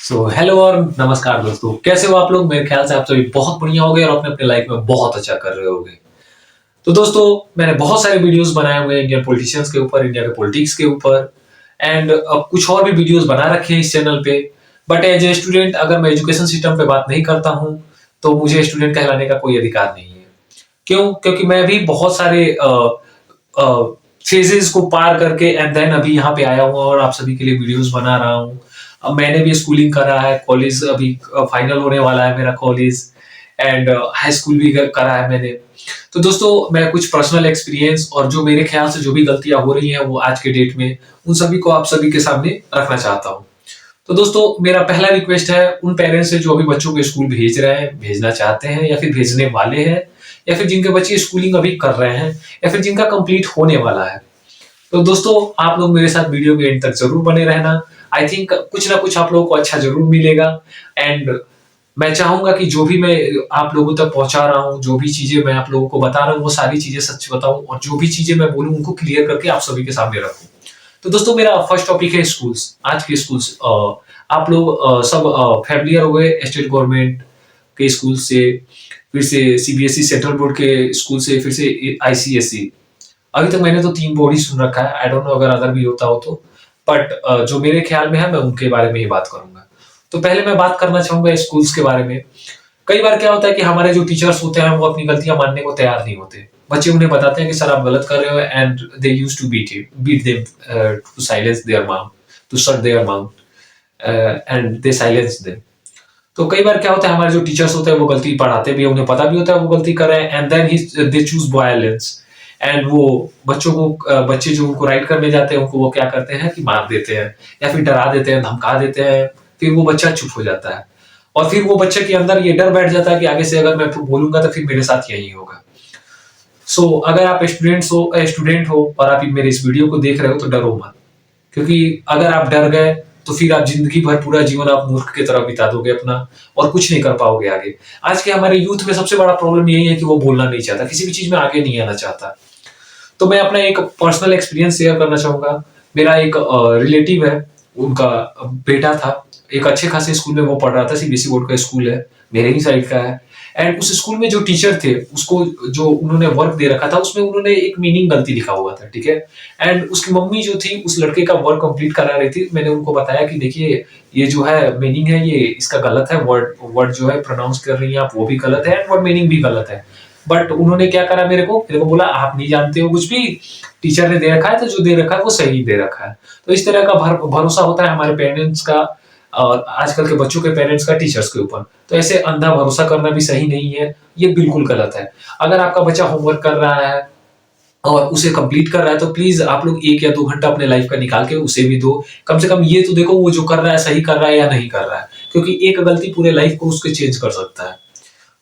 Hello और नमस्कार दोस्तों, कैसे हो आप लोग? मेरे ख्याल से आप सभी बहुत बढ़िया होगे और अपने अपने लाइफ में बहुत अच्छा कर रहे होगे। तो दोस्तों, मैंने बहुत सारे वीडियोस बनाए हुए हैं इंडियन पॉलिटिशियंस के ऊपर, इंडिया के पॉलिटिक्स के ऊपर एंड अब कुछ और भी वीडियोस बना रखे हैं इस चैनल पे। बट एज ए स्टूडेंट अगर मैं एजुकेशन सिस्टम पे बात नहीं करता हूँ, तो मुझे स्टूडेंट कहलाने का कोई अधिकार नहीं है। क्यों? क्योंकि मैं भी बहुत सारे फेजेस को पार करके एंड देन अभी यहाँ पे आया हूँ और आप सभी के लिए वीडियोस बना रहा हूँ। अब मैंने भी स्कूलिंग करा है, कॉलेज अभी फाइनल होने वाला है मेरा कॉलेज एंड हाई स्कूल भी करा है मैंने। तो दोस्तों, मैं कुछ पर्सनल एक्सपीरियंस और जो मेरे ख्याल से जो भी गलतियां हो रही हैं वो आज के डेट में, उन सभी को आप सभी के सामने रखना चाहता हूँ। तो दोस्तों, मेरा पहला रिक्वेस्ट है उन पेरेंट्स से जो अभी बच्चों को स्कूल भेज रहे हैं, भेजना चाहते हैं या फिर भेजने वाले हैं, या फिर जिनके बच्चे स्कूलिंग अभी कर रहे हैं, या फिर जिनका कंप्लीट होने वाला है। तो दोस्तों, आप लोग मेरे साथ वीडियो के एंड तक जरूर बने रहना। आई थिंक कुछ ना कुछ आप लोगों को अच्छा जरूर मिलेगा एंड मैं चाहूंगा कि जो भी मैं आप लोगों तक पहुंचा रहा हूँ, जो भी चीजें मैं आप लोगों को बता रहा हूँ, वो सारी चीजें सच बताऊं और जो भी चीजें मैं बोलूं उनको क्लियर करके आप सभी के सामने रखूं। तो दोस्तों, मेरा फर्स्ट टॉपिक है स्कूल्स। आज के स्कूल्स आप लोग सब फैमिलियर हो गए स्टेट गवर्नमेंट के स्कूल से, फिर से सीबीएसई सेंट्रल बोर्ड के स्कूल से, फिर से आईसीएसई। अभी तक मैंने तो 3 बोर्ड ही सुन रखा है। आई डोंट नो अगर अदर भी होता हो तो। बट जो मेरे ख्याल में है मैं उनके बारे में ही बात करूंगा। तो पहले मैं बात करना चाहूंगा स्कूल्स के बारे में। कई बार क्या होता है कि हमारे जो टीचर्स होते हैं वो अपनी गलतियां मानने को तैयार नहीं होते। बच्चे उन्हें बताते हैं कि सर आप गलत कर रहे हो and they used to beat them to silence their mouth, to shut their mouth and they silence them. तो कई बार क्या होता है, हमारे जो टीचर्स होते हैं वो गलती पढ़ाते भी हैं, उन्हें पता भी होता है वो गलती कर रहे हैं and then they choose violence and वो बच्चों को बच्चे जो उनको राइट करने जाते हैं उनको वो क्या करते हैं कि मार देते हैं या फिर डरा देते हैं, धमका देते हैं। फिर वो बच्चा चुप हो जाता है और फिर वो बच्चे के अंदर ये डर बैठ जाता है कि आगे से अगर मैं बोलूंगा तो फिर मेरे साथ यही होगा। अगर आप स्टूडेंट हो और आप मेरे इस वीडियो को देख रहे हो तो डरो मत। क्योंकि अगर आप डर गए तो फिर आप जिंदगी भर पूरा जीवन आप मूर्ख की तरह बिता दोगे अपना और कुछ नहीं कर पाओगे आगे। आज के हमारे यूथ में सबसे बड़ा प्रॉब्लम यही है कि वो बोलना नहीं चाहता, किसी भी चीज में आगे नहीं आना चाहता। तो मैं अपना एक पर्सनल एक्सपीरियंस शेयर करना चाहूंगा। मेरा एक रिलेटिव है, उनका बेटा था, एक अच्छे खासे स्कूल में वो पढ़ रहा था। सीबीएसई बोर्ड का स्कूल है, मेरे ही साइड का है। एंड उस स्कूल में जो टीचर थे उसको जो उन्होंने वर्क दे रखा था उसमें उन्होंने एक मीनिंग गलती लिखा हुआ था, ठीक है। एंड उसकी मम्मी जो थी उस लड़के का वर्क कंप्लीट करा रही थी। मैंने उनको बताया कि देखिए ये जो है मीनिंग है ये इसका गलत है, वर्ड वर्ड जो है प्रोनाउंस कर रही हैं आप वो भी गलत है एंड वर्ड मीनिंग भी गलत है। बट उन्होंने क्या करा, मेरे को बोला आप नहीं जानते हो कुछ भी, टीचर ने दे रखा है तो जो दे रखा है वो सही दे रखा है। तो इस तरह का भरोसा होता है हमारे पेरेंट्स का और आजकल के बच्चों के पेरेंट्स का टीचर्स के ऊपर। तो ऐसे अंधा भरोसा करना भी सही नहीं है, ये बिल्कुल गलत है। अगर आपका बच्चा होमवर्क कर रहा है और उसे कंप्लीट कर रहा है तो प्लीज आप लोग 1 या 2 घंटा अपने लाइफ का निकाल के उसे भी दो। कम से कम ये तो देखो वो जो कर रहा है सही कर रहा है या नहीं कर रहा है, क्योंकि एक गलती पूरे लाइफ को उसके चेंज कर सकता है।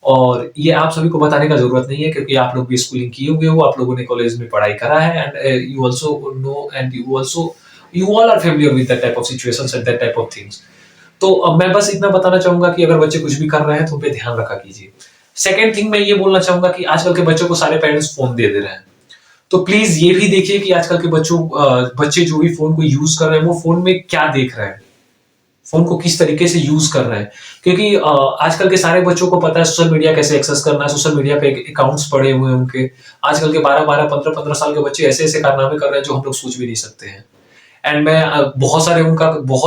और ये आप सभी को बताने का जरूरत नहीं है क्योंकि आप लोग भी स्कूलिंग किए हुए हो, आप लोगों ने कॉलेज में पढ़ाई करा है and you also know and you all are familiar with that type of situations and that type of things. तो अब मैं बस इतना बताना चाहूंगा कि अगर बच्चे कुछ भी कर रहे हैं तो उन पे ध्यान रखा कीजिए। सेकंड थिंग मैं ये बोलना चाहूंगा कि आजकल के बच्चों को सारे पेरेंट्स फोन दे रहे हैं। तो प्लीज ये भी देखिए कि आजकल के बच्चे जो भी फोन को यूज कर रहे हैं वो फोन में क्या देख रहे हैं, फोन को किस तरीके से यूज कर रहे हैं। क्योंकि आजकल के सारे बच्चों को पता है सोशल मीडिया कैसे एक्सेस करना है, सोशल मीडिया पे अकाउंट्स पड़े हुए हैं उनके। आजकल के 12-12, 15-15 साल के बच्चे ऐसे ऐसे कारनामे कर रहे हैं जो हम लोग सोच भी नहीं सकते हैं। एंड मैं बहुत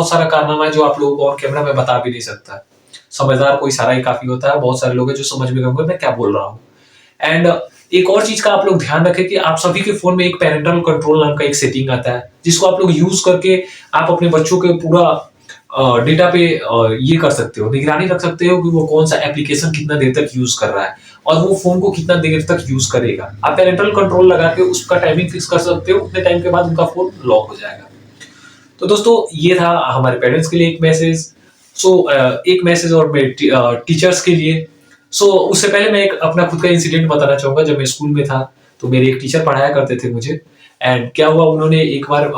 सारा कारनामा है जो आप लोगों को ऑन कैमरा में बता भी नहीं सकता। समझदार कोई सारा ही काफी होता है, बहुत सारे लोग हैं जो समझ में गए मैं क्या बोल रहा हूँ। एंड एक और चीज का आप लोग ध्यान रखें कि आप सभी के फोन में एक पेरेंटल कंट्रोल नाम का एक सेटिंग आता है जिसको आप लोग यूज करके आप अपने बच्चों के पूरा डेटा पे ये कर सकते हो, निगरानी रख सकते हो कि वो कौन सा एप्लीकेशन कितना देर तक यूज कर रहा है और वो फोन को कितना देर तक यूज करेगा। आप पेरेंटल कंट्रोल लगा के उसका टाइमिंग फिक्स कर सकते हो, उतने टाइम के बाद उनका फोन लॉक हो जाएगा। तो दोस्तों, ये था हमारे पेरेंट्स के लिए एक मैसेज। एक मैसेज और टीचर्स के लिए। उससे पहले मैं एक अपना खुद का इंसिडेंट बताना चाहूंगा। जब मैं स्कूल में था तो मेरे एक टीचर पढ़ाया करते थे मुझे। एंड क्या हुआ, उन्होंने एक बार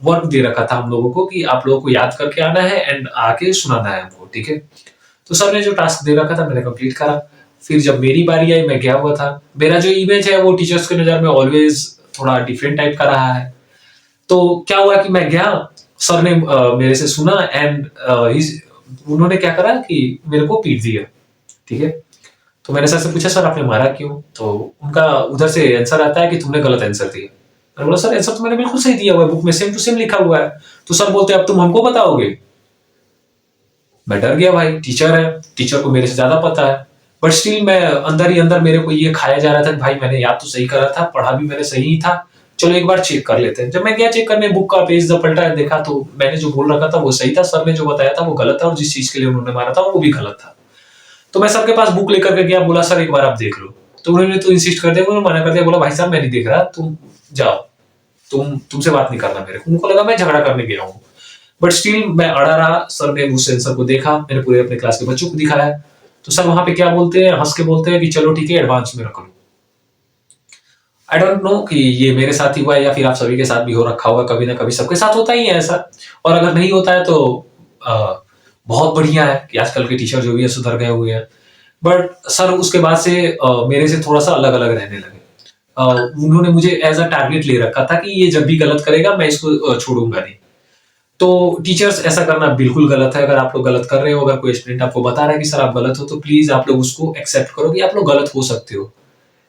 वर्क दे रखा था हम लोगों को कि आप लोगों को याद करके आना है एंड आके सुनाना है हमको, ठीक है। तो सर ने जो टास्क दे रखा था मैंने कंप्लीट करा। फिर जब मेरी बारी आई मैं गया हुआ था। मेरा जो इमेज है वो टीचर्स की नजर में ऑलवेज थोड़ा डिफरेंट टाइप का रहा है। तो क्या हुआ कि मैं गया, सर ने मेरे से सुना एंड उन्होंने क्या करा कि मेरे को पीट दिया, ठीक है? तो मैंने सर से पूछा, सर आपने मारा क्यों? तो उनका उधर से आंसर आता है कि तुमने गलत आंसर दिया। मैंने बोला सर आंसर तो मैंने बिल्कुल सही दिया हुआ है, बुक में सेम टू सेम लिखा हुआ है। तो सर बोलते अब तुम हमको बताओगे? मैं डर गया भाई, टीचर है, टीचर को मेरे से ज्यादा पता है। बट स्टिल मैं अंदर ही अंदर मेरे को ये खाया जा रहा था कि भाई मैंने याद तो सही करा था, पढ़ा भी मैंने सही ही था, चलो एक बार चेक कर लेते हैं। जब मैं गया चेक करने, बुक का पेज पलटा देखा तो मैंने जो बोल रखा था वो सही था, सर ने जो बताया था वो गलत था, और जिस चीज के लिए उन्होंने मारा था वो भी गलत था। तो मैं सबके पास बुक लेकर के गया, बोला सर एक बार आप देख लो। तो उन्होंने तो इंसिस्ट कर दिया, उन्होंने मना कर दिया, बोला भाई साहब मैं नहीं देख रहा, तुम जाओ, तुमसे बात नहीं करना मेरे को। उनको लगा मैं झगड़ा करने गया हूँ, बट स्टिल मैं अड़ा रहा। सर ने उस सेंसर को देखा, मैंने पूरे अपने क्लास के बच्चों को दिखाया, तो सर वहां पे क्या बोलते हैं, हंस के बोलते हैं कि चलो ठीक है एडवांस में रख लो। आई डोंट नो कि ये मेरे साथ ही हुआ है या फिर आप सभी के साथ भी हो रखा होगा, कभी ना कभी सबके साथ होता ही है ऐसा। और अगर नहीं होता है तो बहुत बढ़िया है कि आजकल के टीचर जो भी है सुधर गए हुए हैं। बट सर उसके बाद से मेरे से थोड़ा सा अलग अलग रहने लगे। उन्होंने मुझे एज अ टारगेट ले रखा था कि ये जब भी गलत करेगा मैं इसको छोड़ूंगा नहीं। तो टीचर्स ऐसा करना बिल्कुल गलत है। अगर आप लोग गलत कर रहे हो, अगर कोई स्टूडेंट आपको बता रहा है कि सर आप गलत हो, तो प्लीज आप लोग उसको एक्सेप्ट करो कि आप लोग गलत हो सकते हो।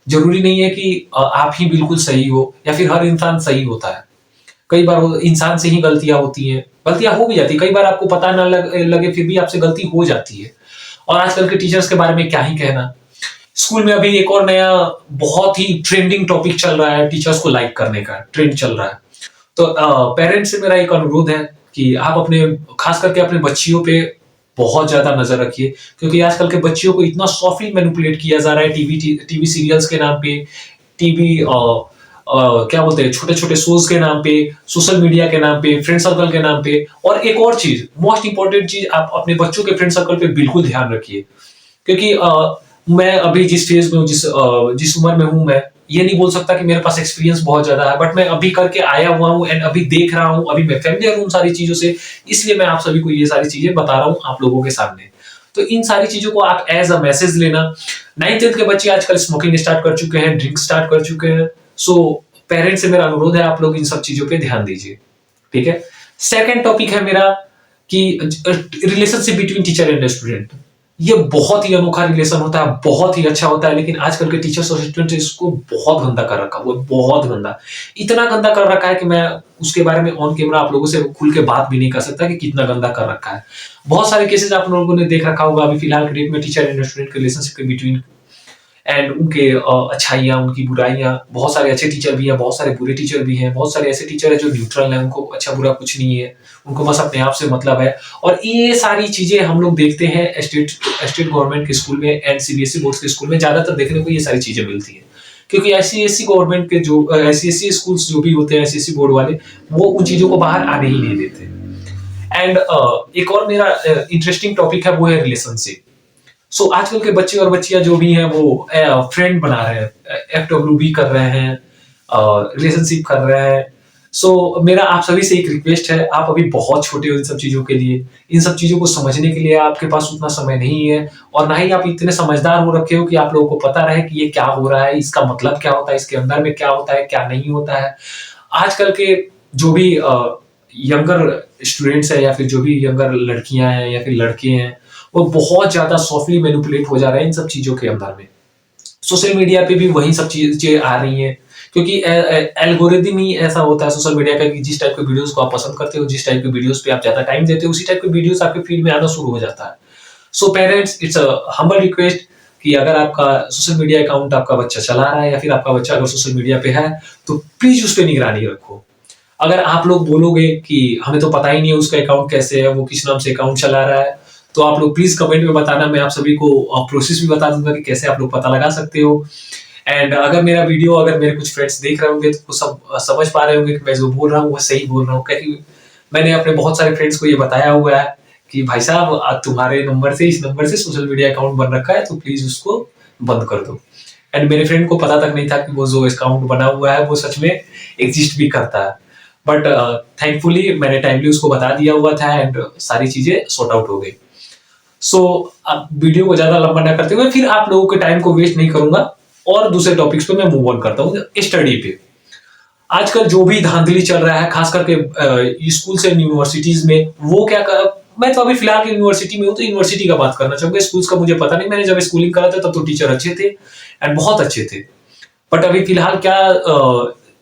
जरूरी नहीं है कि आप ही बिल्कुल सही हो या फिर हर इंसान सही होता है। कई बार वो इंसान से ही गलतियां होती हैं, गलतियां हो भी जाती है, कई बार आपको पता ना लगे फिर भी आपसे गलती हो जाती है। और आजकल के टीचर्स के बारे में क्या ही कहना। स्कूल में अभी एक और नया बहुत ही ट्रेंडिंग टॉपिक चल रहा है, टीचर्स को लाइक करने का ट्रेंड चल रहा है। तो पेरेंट्स से मेरा एक अनुरोध है कि आप अपने, खास करके अपने बच्चियों पे बहुत ज्यादा नजर रखिए, क्योंकि आजकल के बच्चियों को इतना सॉफ्टली मैनिपुलेट किया जा रहा है टीवी सीरियल्स के नाम पे, टीवी क्या बोलते हैं छोटे छोटे शोज के नाम पे, सोशल मीडिया के नाम पे, फ्रेंड सर्कल के नाम पे। और एक और चीज, मोस्ट इंपॉर्टेंट चीज, आप अपने बच्चों के फ्रेंड सर्कल पे बिल्कुल ध्यान रखिए। क्योंकि मैं अभी जिस फेज में हूँ, जिस उम्र में हूँ, मैं ये नहीं बोल सकता कि मेरे पास एक्सपीरियंस बहुत ज्यादा है, बट मैं अभी करके आया हुआ हूँ एंड अभी देख रहा हूँ, अभी मैं फैमिलियर हूँ सारी चीजों से। इसलिए मैं आप सभी को ये सारी चीजें बता रहा हूँ आप लोगों के सामने। तो इन सारी चीजों को आप एज अ मैसेज लेना। 9th-10th के बच्चे आजकल स्मोकिंग स्टार्ट कर चुके हैं, ड्रिंक स्टार्ट कर चुके हैं। सो पेरेंट्स से मेरा अनुरोध है आप लोग इन सब चीजों पे ध्यान दीजिए, ठीक है। सेकेंड टॉपिक है मेरा कि relationship between teacher and student. ये बहुत ही अनोखा रिलेशन होता है, बहुत ही अच्छा होता है, लेकिन आजकल के टीचर्स और स्टूडेंट इसको बहुत गंदा कर रखा है, बहुत गंदा, इतना गंदा कर रखा है कि मैं उसके बारे में ऑन कैमरा आप लोगों से खुल के बात भी नहीं कर सकता कि कितना गंदा कर रखा है। बहुत सारे केसेस आप लोगों ने देख रखा होगा अभी फिलहाल के डेट में, टीचर एंड स्टूडेंट के रिलेशनशिप के बिटवीन एंड उनके अच्छाइयाँ, उनकी बुराइयाँ। बहुत सारे अच्छे टीचर भी हैं, बहुत सारे बुरे टीचर भी हैं, बहुत सारे ऐसे टीचर हैं जो न्यूट्रल हैं, उनको अच्छा बुरा कुछ नहीं है, उनको बस अपने आप से मतलब है। और ये सारी चीजें हम लोग देखते हैं स्टेट गवर्नमेंट के स्कूल में एंड सीबीएसई बोर्ड के स्कूल में ज्यादातर देखने को ये सारी चीजें मिलती हैं। क्योंकि आईसीएसई गवर्नमेंट के जो आईसीएसई स्कूल्स जो भी होते हैं, आईसीएसई बोर्ड वाले, वो उन चीजों को बाहर आने ही नहीं देते। एंड एक और मेरा इंटरेस्टिंग टॉपिक है, वो है रिलेशनशिप। सो आजकल के बच्चे और बच्चियां जो भी हैं वो फ्रेंड बना रहे हैं, एफडब्ल्यूबी कर रहे हैं, रिलेशनशिप कर रहे हैं। सो मेरा आप सभी से एक रिक्वेस्ट है, आप अभी बहुत छोटे हो इन सब चीजों के लिए, इन सब चीजों को समझने के लिए आपके पास उतना समय नहीं है, और ना ही आप इतने समझदार हो रखे हो कि आप लोगों को पता रहे कि ये क्या हो रहा है, इसका मतलब क्या होता है, इसके अंदर में क्या होता है, क्या नहीं होता है। आजकल के जो भी यंगर स्टूडेंट्स है या फिर जो भी यंगर लड़कियां हैं या फिर लड़के हैं, वो बहुत ज्यादा सॉफ्टली मैनिपुलेट हो जा रहे हैं इन सब चीजों के अंदर में। सोशल मीडिया पे भी वही सब चीजें आ रही हैं, क्योंकि एल्गोरिदम ही ऐसा होता है सोशल मीडिया का कि जिस टाइप के वीडियोस को आप पसंद करते हो, जिस टाइप के वीडियोस पे आप ज्यादा टाइम देते हो, उसी टाइप के वीडियोस आपके फीड में आना शुरू हो जाता है। So parents, it's a humble request कि अगर आपका सोशल मीडिया अकाउंट आपका बच्चा चला रहा है या फिर आपका बच्चा अगर सोशल मीडिया पे है, तो प्लीज उस पर निगरानी रखो। अगर आप लोग बोलोगे कि हमें तो पता ही नहीं है उसका अकाउंट कैसे है, वो किस नाम से अकाउंट चला रहा है, तो आप लोग प्लीज कमेंट में बताना, मैं आप सभी को प्रोसेस भी बता दूंगा कि कैसे आप लोग पता लगा सकते हो। एंड अगर मेरा वीडियो, अगर मेरे कुछ फ्रेंड्स देख रहे होंगे तो वो सब समझ पा रहे होंगे कि मैं जो बोल रहा हूँ वो सही बोल रहा हूँ, क्योंकि मैंने अपने बहुत सारे फ्रेंड्स को ये बताया हुआ है कि भाई साहब तुम्हारे नंबर से, इस नंबर से सोशल मीडिया अकाउंट बन रखा है, तो प्लीज उसको बंद कर दो। एंड मेरे फ्रेंड को पता तक नहीं था कि वो जो अकाउंट बना हुआ है वो सच में एग्जिस्ट भी करता है। बट थैंकफुली मैंने टाइमली उसको बता दिया हुआ था एंड सारी चीजें सॉर्ट आउट हो गई। सो अब वीडियो को ज्यादा लंबा ना करते हुए, फिर आप लोगों के टाइम को वेस्ट नहीं करूंगा और दूसरे टॉपिक्स पे मैं मूव ऑन करता हूँ, स्टडी पे। आजकल जो भी धांधली चल रहा है खास करके स्कूल से यूनिवर्सिटीज में, वो क्या कर, मैं तो अभी फिलहाल यूनिवर्सिटी में हूँ, तो यूनिवर्सिटी का बात करना चाहूंगा। स्कूल्स का मुझे पता नहीं, मैंने जब स्कूलिंग करा था तब तो टीचर अच्छे थे एंड बहुत अच्छे थे। बट अभी फिलहाल क्या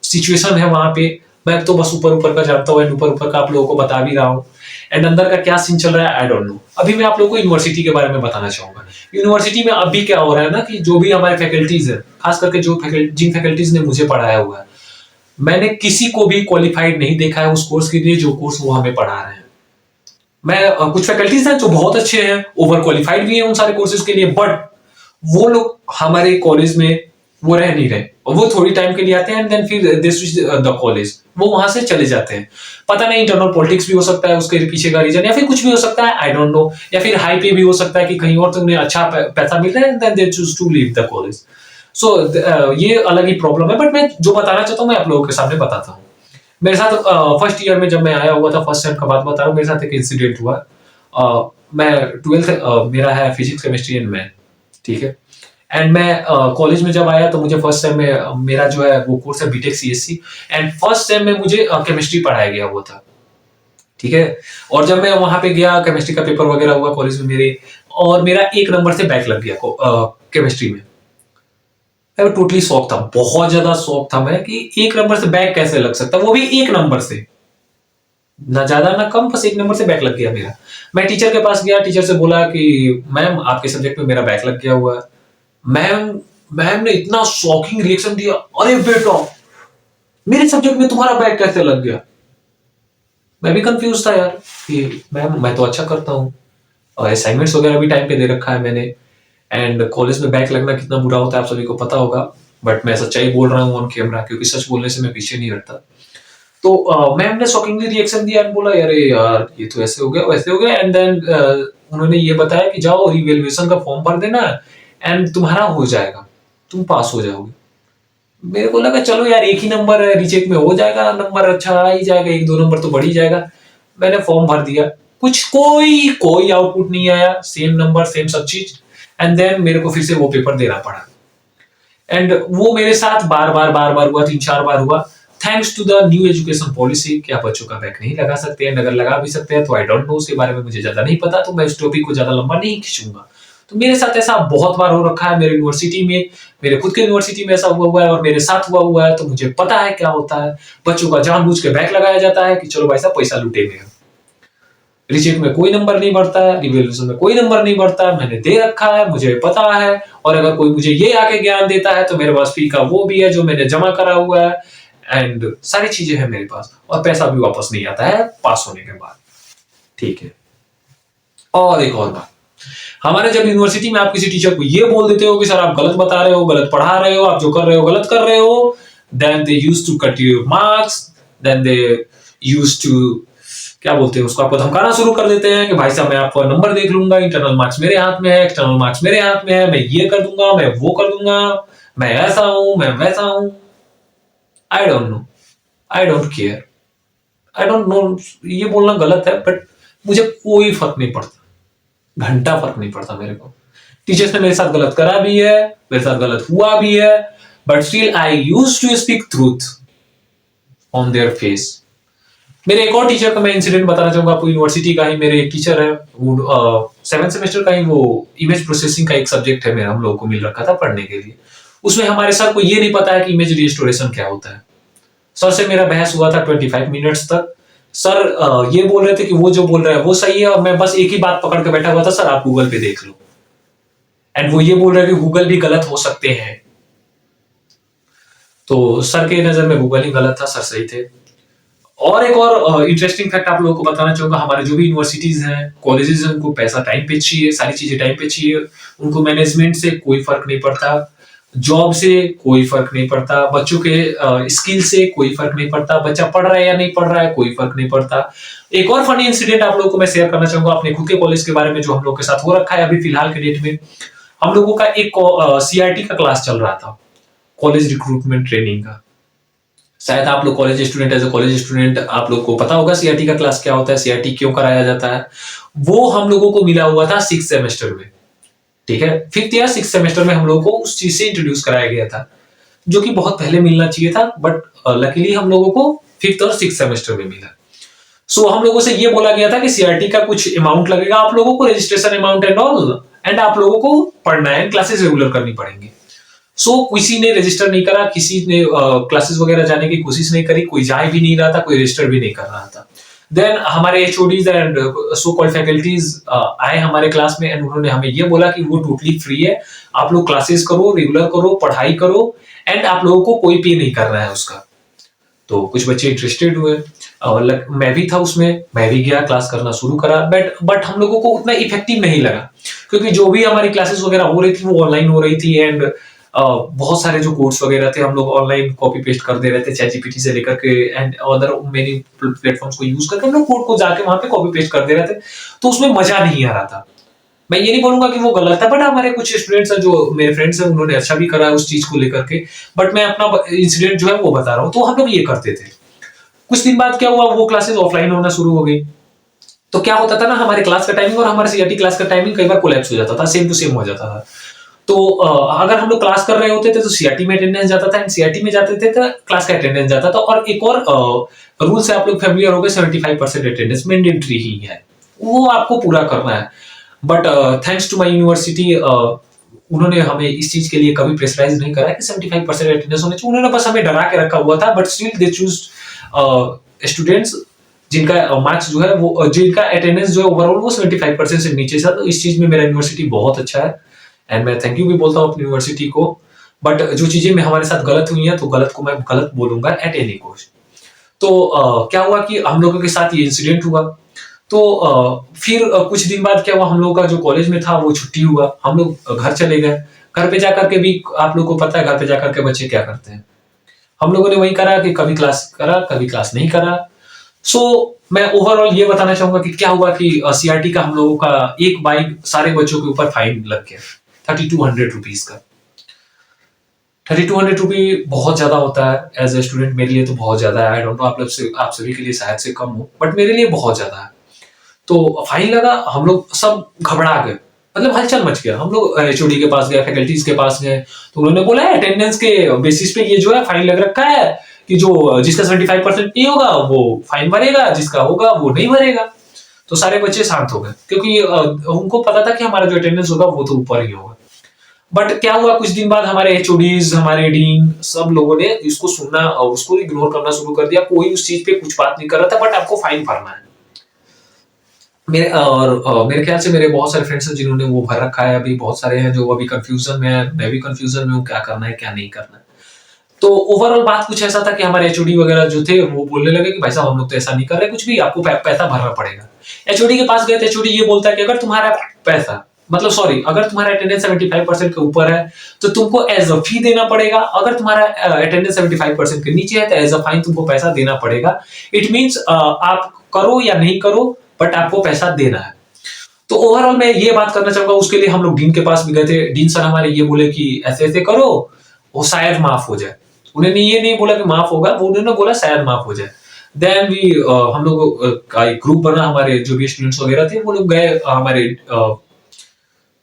सिचुएशन है वहां पे, मैं तो बस ऊपर ऊपर का जानता हूँ एंड ऊपर ऊपर का आप लोगों को बता भी रहा हूँ। एंड अंदर का क्या सीन चल रहा है आई डोंट नो। अभी मैं आप लोगों को यूनिवर्सिटी के बारे में बताना चाहूंगा। यूनिवर्सिटी में अभी क्या हो रहा है ना, कि जो भी हमारे फैकल्टीज है, खास करके जिन फैकल्टीज ने मुझे पढ़ाया हुआ है, मैंने किसी को भी क्वालिफाइड नहीं देखा है उस कोर्स के लिए जो कोर्स वो हमें पढ़ा रहे हैं। मैं कुछ फैकल्टीज हैं जो बहुत अच्छे हैं, ओवर क्वालिफाइड भी हैं उन सारे कोर्सेज के लिए, बट वो लोग हमारे कॉलेज में वो रह नहीं रहे, और वो थोड़ी टाइम के लिए आते हैं एंड देन फिर दे स्विच द कॉलेज, वो वहां से चले जाते हैं। पता नहीं, इंटरनल पॉलिटिक्स भी हो सकता है उसके पीछे का रीजन, या फिर कुछ भी हो सकता है, आई डोंट नो। या फिर हाई पे भी हो सकता है कि कहीं और तो उन्हें अच्छा पैसा मिल रहा है and then they choose to leave the college. So ये अलग ही प्रॉब्लम है, बट मैं जो बताना चाहता हूँ मैं आप लोगों के सामने बताता हूँ। मेरे साथ फर्स्ट ईयर में जब मैं आया हुआ था, फर्स्ट सेम का बात बता रहा हूँ, मेरे साथ एक इंसिडेंट हुआ। मैं 12th मेरा है फिजिक्स केमिस्ट्री एंड मैथ, ठीक है। एंड मैं कॉलेज में जब आया तो मुझे फर्स्ट सेम में मेरा जो है वो कोर्स है BTech CSC, and first sem में मुझे केमिस्ट्री पढ़ाया गया हुआ था, ठीक है। और जब मैं वहां पे गया, केमिस्ट्री का पेपर वगैरह हुआ कॉलेज में मेरे, और मेरा 1 नंबर से बैक लग गया केमिस्ट्री में। मैं टोटली शौक था, बहुत ज्यादा शौक था मैं कि 1 नंबर से बैक कैसे लग सकता है, वो भी 1 नंबर से, ना ज्यादा ना कम, बस 1 नंबर से बैक लग गया मेरा। मैं टीचर के पास गया, टीचर से बोला कि मैम आपके सब्जेक्ट में मेरा बैक लग गया हुआ है। मैम मैम ने इतना शॉकिंग रिएक्शन दिया, अरे बेटा मेरे सब्जेक्ट में तुम्हारा बैक कैसे लग गया। मैं भी कंफ्यूज था यार कि मैम मैं तो अच्छा करता हूँ, और असाइनमेंट्स वगैरह भी टाइम पे दे रखा है मैंने, एंड कॉलेज में बैक लगना कितना बुरा होता है आप सभी को पता होगा। बट मैं सच्चाई बोल रहा हूँ ऑन कैमरा, क्योंकि सच बोलने से मैं पीछे नहीं हटता। तो मैम ने शॉकिंगली रिएक्शन दिया एंड बोला अरे यार ये तो ऐसे हो गया वैसे हो गया, एंड देन उन्होंने ये बताया कि जाओ रिवैल्यूएशन का फॉर्म भर देना एंड तुम्हारा हो जाएगा, तुम पास हो जाओगे। मेरे को लगा चलो यार एक ही नंबर है, रीचेक में हो जाएगा, नंबर अच्छा आ ही जाएगा, 1-2 नंबर तो बढ़ ही जाएगा। मैंने फॉर्म भर दिया, कुछ कोई कोई आउटपुट नहीं आया, सेम नंबर सेम सब चीज, एंड देन मेरे को फिर से वो पेपर देना पड़ा। एंड वो मेरे साथ बार बार हुआ, 3-4 बार हुआ। Thanks to the new education policy कि आप बच्चों का बैक नहीं लगा सकते हैं, अगर लगा भी सकते हैं तो आई डोंट नो, उसके बारे में मुझे ज्यादा नहीं पता, तो मैं इस टॉपिक को ज्यादा लंबा नहीं खींचूंगा। तो मेरे साथ ऐसा बहुत बार हो रखा है, मेरे यूनिवर्सिटी में, मेरे खुद के यूनिवर्सिटी में ऐसा हुआ है और मेरे साथ हुआ है, तो मुझे पता है क्या होता है। बच्चों का जानबूझ के बैक लगाया जाता है कि चलो भाई साहब पैसा लूटेंगे। रिचेक में कोई नंबर नहीं बढ़ता है, रिवैल्यूएशन में कोई नंबर नहीं बढ़ता है, मैंने दे रखा है, मुझे पता है। और अगर कोई मुझे ये आके ज्ञान देता है तो मेरे पास फी का वो भी है जो मैंने जमा करा हुआ है, एंड सारी चीजें हैं मेरे पास, और पैसा भी वापस नहीं आता है पास होने के बाद, ठीक है। और एक और बात, हमारे जब यूनिवर्सिटी में आप किसी टीचर को ये बोल देते हो कि सर आप गलत बता रहे हो, गलत पढ़ा रहे हो, आप जो कर रहे हो गलत कर रहे हो, then they used to cut your marks, then they used to, क्या बोलते हैं उसको, आपको धमकाना शुरू कर देते हैं कि भाई साहब मैं आपका नंबर देख लूंगा, इंटरनल मार्क्स मेरे हाथ में है, एक्सटर्नल मार्क्स मेरे हाथ में है, मैं ये कर दूंगा, मैं वो कर दूंगा, मैं ऐसा हूं, मैं वैसा हूं। I don't know, I don't care, I don't know, ये बोलना गलत है बट मुझे कोई फर्क नहीं पड़ता, घंटा फर्क नहीं पड़ता मेरे को। टीचर्स ने मेरे साथ गलत करा भी है, मेरे साथ गलत हुआ भी है, but still I used to speak truth on their face. मेरे एक और टीचर का मैं इंसिडेंट बताना चाहूंगा आपको, यूनिवर्सिटी का ही मेरे एक टीचर है, वो 7th सेमेस्टर का ही वो इमेज प्रोसेसिंग का एक सब्जेक्ट है मेरा, हम लोगों को मिल रखा था पढ़ने के लिए। उसमें हमारे सर को ये नहीं पता है कि इमेज रिस्टोरेशन क्या होता है। सर से मेरा बहस हुआ था 25 मिनट्स तक। सर ये बोल रहे थे कि वो जो बोल रहा है वो सही है, और मैं बस एक ही बात पकड़ के बैठा हुआ था, सर आप गूगल पे देख लो। एंड वो ये बोल रहे हैं कि गूगल भी गलत हो सकते हैं। तो सर के नजर में गूगल ही गलत था, सर सही थे। और एक और इंटरेस्टिंग फैक्ट आप लोगों को बताना चाहूंगा, हमारे जो भी यूनिवर्सिटीज हैं, कॉलेजेस हैं, उनको पैसा टाइम पे चाहिए, सारी चीजें टाइम पे चाहिए, उनको मैनेजमेंट से कोई फर्क नहीं पड़ता, जॉब से कोई फर्क नहीं पड़ता, बच्चों के स्किल से कोई फर्क नहीं पड़ता, बच्चा पढ़ रहा है या नहीं पढ़ रहा है कोई फर्क नहीं पड़ता। एक और फनी इंसिडेंट आप लोगों को मैं शेयर करना चाहूंगा अपने खुद के कॉलेज के बारे में, जो हम लोग के साथ हो रखा है अभी फिलहाल के डेट में। हम लोगों का एक सीआरटी का क्लास चल रहा था, कॉलेज रिक्रूटमेंट ट्रेनिंग का। शायद आप लोग college student, as a college student आप लोग को पता होगा सीआरटी का क्लास क्या होता है, सीआरटी क्यों कराया जाता है। वो हम लोगों को मिला हुआ था 6th सेमेस्टर में, ठीक है। 5th या 6th सेमेस्टर में हम लोगों को उस चीज से इंट्रोड्यूस कराया गया था, जो कि बहुत पहले मिलना चाहिए था, बट लकीली हम लोगों को 5th और 6th सेमेस्टर में मिला। सो हम लोगों से ये बोला गया था कि सीआरटी का कुछ अमाउंट लगेगा आप लोगों को, registration amount and all, and आप लोगों को पढ़ना है, क्लासेस रेगुलर करनी पड़ेंगी। किसी ने रजिस्टर नहीं करा, किसी ने क्लासेस वगैरह जाने की कोशिश नहीं करी, कोई जा भी नहीं रहा था, कोई रजिस्टर भी नहीं कर रहा था। देन हमारे HODs and so called faculties आए हमारे क्लास में एंड उन्होंने हमें ये बोला कि वो टोटली फ्री है, आप लोग क्लासेस करो, रेगुलर करो, पढ़ाई करो, एंड आप लोगों को कोई पे नहीं करना है उसका। तो कुछ बच्चे इंटरेस्टेड हुए, मैं भी था उसमें, मैं भी गया, क्लास करना शुरू करा, बट हम लोगों को उतना इफेक्टिव नहीं लगा, क्योंकि जो भी हमारी क्लासेस वगैरह हो रही थी वो ऑनलाइन हो रही थी, एंड बहुत सारे जो कोड्स वगैरह थे हम लोग ऑनलाइन कॉपी पेस्ट कर दे रहे थे, चैट जीपीटी से लेकर के एंड अदर मेनी प्लेटफॉर्म्स को यूज करके हम लोग कोड को जाके वहां पे कॉपी पेस्ट कर दे रहे थे, तो उसमें मजा नहीं आ रहा था। मैं ये नहीं बोलूंगा कि वो गलत है, बट हमारे कुछ स्टूडेंट्स हैं, जो मेरे फ्रेंड्स हैं, उन्होंने अच्छा भी करा उस चीज को लेकर के, बट मैं अपना इंसिडेंट जो है वो बता रहा हूँ। तो हम लोग ये करते थे। कुछ दिन बाद क्या हुआ, वो क्लासेस ऑफलाइन होना शुरू हो गई। तो क्या होता था ना, हमारे क्लास का टाइमिंग और हमारे सीआरटी क्लास का टाइमिंग कई बार कोलैप्स हो जाता था, सेम टू सेम हो जाता था। तो अगर हम लोग क्लास कर रहे होते थे तो सीआरटी में अटेंडेंस जाता था, एंड सीआरटी में जाते थे तो क्लास का अटेंडेंस जाता था। और एक और रूल से आप लोग फेमिलियर हो गए, 75% अटेंडेंस मैंडेटरी ही है, वो आपको पूरा करना है। But thanks to my university, उन्होंने हमें इस चीज के लिए कभी प्रेशराइज नहीं करा कि 75% अटेंडेंस होने चाहिए। उन्होंने बस हमें डरा के रखा हुआ था, but still they choose students जिनका मार्क्स जो है वो, जिनका अटेंडेंस जो है ओवरऑल वो 75% से नीचे था। तो इस चीज में मेरा यूनिवर्सिटी बहुत अच्छा है, एंड मैं थैंक यू भी बोलता हूँ अपनी यूनिवर्सिटी को। बट जो चीजें में हमारे साथ गलत हुई हैं, तो गलत को मैं गलत बोलूंगा एट एनी कॉस्ट। तो क्या हुआ कि हम लोगों के साथ ये इंसिडेंट हुआ। तो फिर कुछ दिन बाद क्या हुआ, हम लोगों का जो कॉलेज में था वो छुट्टी हुआ, हम लोग घर चले गए। घर पे जाकर के भी आप लोग को पता है, घर पे जाकर के बच्चे क्या करते हैं। हम लोगों ने वही करा कि कभी क्लास करा, कभी क्लास नहीं करा। मैं ओवरऑल ये बताना चाहूंगा कि क्या हुआ कि सीआरटी का हम लोगों का एक बाइक सारे बच्चों के ऊपर फाइन लग गया, 3200 रुपीज का। 3200 रुपी बहुत ज्यादा होता है एज ए स्टूडेंट, मेरे लिए तो बहुत ज्यादा है। आई डोंट नो आप सभी के लिए शायद से कम हो, बट मेरे लिए बहुत ज्यादा है। तो फाइन लगा, हम लोग सब घबरा गए, मतलब हलचल मच गया। हम लोग एचओडी के पास गए, फैकल्टीज के पास गए, तो उन्होंने बोला है अटेंडेंस के बेसिस पे ये जो है फाइन लग रखा है, कि जो जिसका 75% नहीं होगा वो फाइन भरेगा, जिसका होगा वो नहीं भरेगा। तो सारे बच्चे शांत हो गए, क्योंकि उनको पता था कि हमारा जो अटेंडेंस होगा वो तो ऊपर ही होगा। बट क्या हुआ, कुछ दिन बाद हमारे एचओडीज, हमारे डीन, सब लोगों ने इसको सुनना और उसको इग्नोर करना शुरू कर दिया। कोई उस चीज पे कुछ बात नहीं कर रहा था, बट आपको फाइन भरना है। मेरे ख्याल से मेरे बहुत सारे फ्रेंड्स हैं जिन्होंने वो भर रखा है, अभी बहुत सारे हैं जो अभी कंफ्यूजन में है, मैं भी कंफ्यूजन में हूँ, क्या करना है क्या नहीं करना है। तो ओवरऑल बात कुछ ऐसा था कि हमारे एचओडी वगैरह जो थे वो बोलने लगे कि भाई साहब हम लोग तो ऐसा नहीं कर रहे कुछ भी, आपको पैसा भरना पड़ेगा। एचओडी के पास गए तो एचओडी ये बोलता है कि अगर तुम्हारा पैसा, मतलब सॉरी, अगर तुम्हारा अटेंडेंस 75% के ऊपर है तो तुमको एज अ फी देना पड़ेगा, अगर तुम्हारा अटेंडेंस 75% के नीचे है तो एज अ फाइन तुमको पैसा देना पड़ेगा। इट मीन्स आप करो या नहीं करो, बट आपको पैसा देना है। तो ओवरऑल मैं ये बात करना चाहूंगा, उसके लिए हम लोग डीन के पास भी गए थे। डीन सर हमारे ये बोले कि ऐसे ऐसे करो, वो शायद माफ हो जाए। उन्होंने ये नहीं बोला कि माफ होगा, वो उन्होंने बोला शायद माफ हो जाए। देन भी हम लोग का एक ग्रुप बना, हमारे जो भी स्टूडेंट्स वगैरह थे वो लोग गए हमारे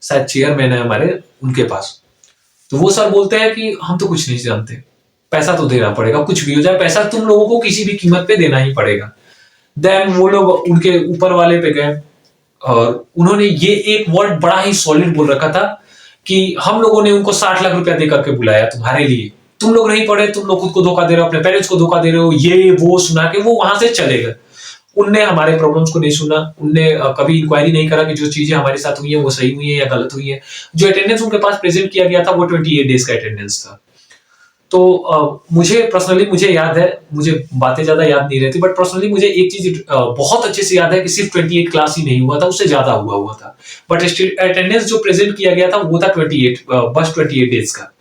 शायद चेयरमैन है हमारे, उनके पास। तो वो सर बोलते हैं कि हम तो कुछ नहीं जानते, पैसा तो देना पड़ेगा, कुछ भी हो जाए पैसा तुम लोगों को किसी भी कीमत पे देना ही पड़ेगा। देन वो लोग उनके ऊपर वाले पे गए और उन्होंने ये एक वर्ड बड़ा ही सॉलिड बोल रखा था कि हम लोगों ने उनको 60 लाख रुपया देकर के बुलाया तुम्हारे लिए, तुम लोग नहीं पढ़े, तुम लोग खुद को धोखा दे रहे हो, अपने पेरेंट्स को धोखा दे रहे हो, ये वो सुना के वो वहां से चले गए। उनने हमारे प्रॉब्लम्स को नहीं सुना, उनने कभी इंक्वायरी नहीं करा कि जो चीजें हमारे साथ हुई है वो सही हुई है या गलत हुई है। जो अटेंडेंस उनके पास प्रेजेंट किया गया था वो 28 डेज का अटेंडेंस था। तो मुझे पर्सनली मुझे याद है, मुझे बातें ज्यादा याद नहीं रहती, बट पर्सनली मुझे एक चीज बहुत अच्छे से याद है कि सिर्फ 28 क्लास ही नहीं हुआ था, उससे ज्यादा हुआ था। बट अटेंडेंस जो प्रेजेंट किया गया था वो था 28, बस 28 डेज का।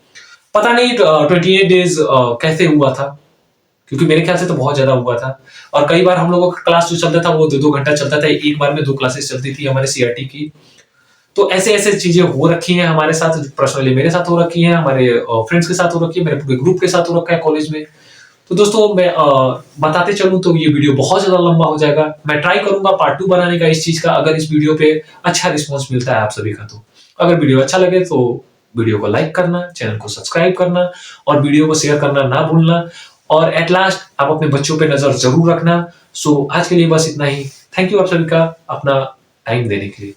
पता नहीं 28 डेज कैसे हुआ था, क्योंकि मेरे ख्याल से तो बहुत ज्यादा हुआ था। और कई बार हम लोगों का क्लास जो चलता था वो 2-2 घंटा चलता था, एक बार में 2 क्लासेस चलती थी हमारे सीआरटी की। तो ऐसे ऐसे चीजें हो रखी हैं हमारे साथ, पर्सनली मेरे साथ हो रखी हैं, हमारे फ्रेंड्स के साथ हो रखी है, मेरे पूरे ग्रुप के साथ हो रखा है कॉलेज में। तो दोस्तों मैं बताते चलूं तो ये वीडियो बहुत ज्यादा लंबा हो जाएगा। मैं ट्राई करूंगा पार्ट 2 बनाने का इस चीज का, अगर इस वीडियो पे अच्छा रिस्पॉन्स मिलता है आप सभी का। तो अगर वीडियो अच्छा लगे तो वीडियो को लाइक करना, चैनल को सब्सक्राइब करना और वीडियो को शेयर करना ना भूलना। और एट लास्ट आप अपने बच्चों पे नजर जरूर रखना, सो आज के लिए बस इतना ही। थैंक यू आप सभी का अपना टाइम देने के लिए।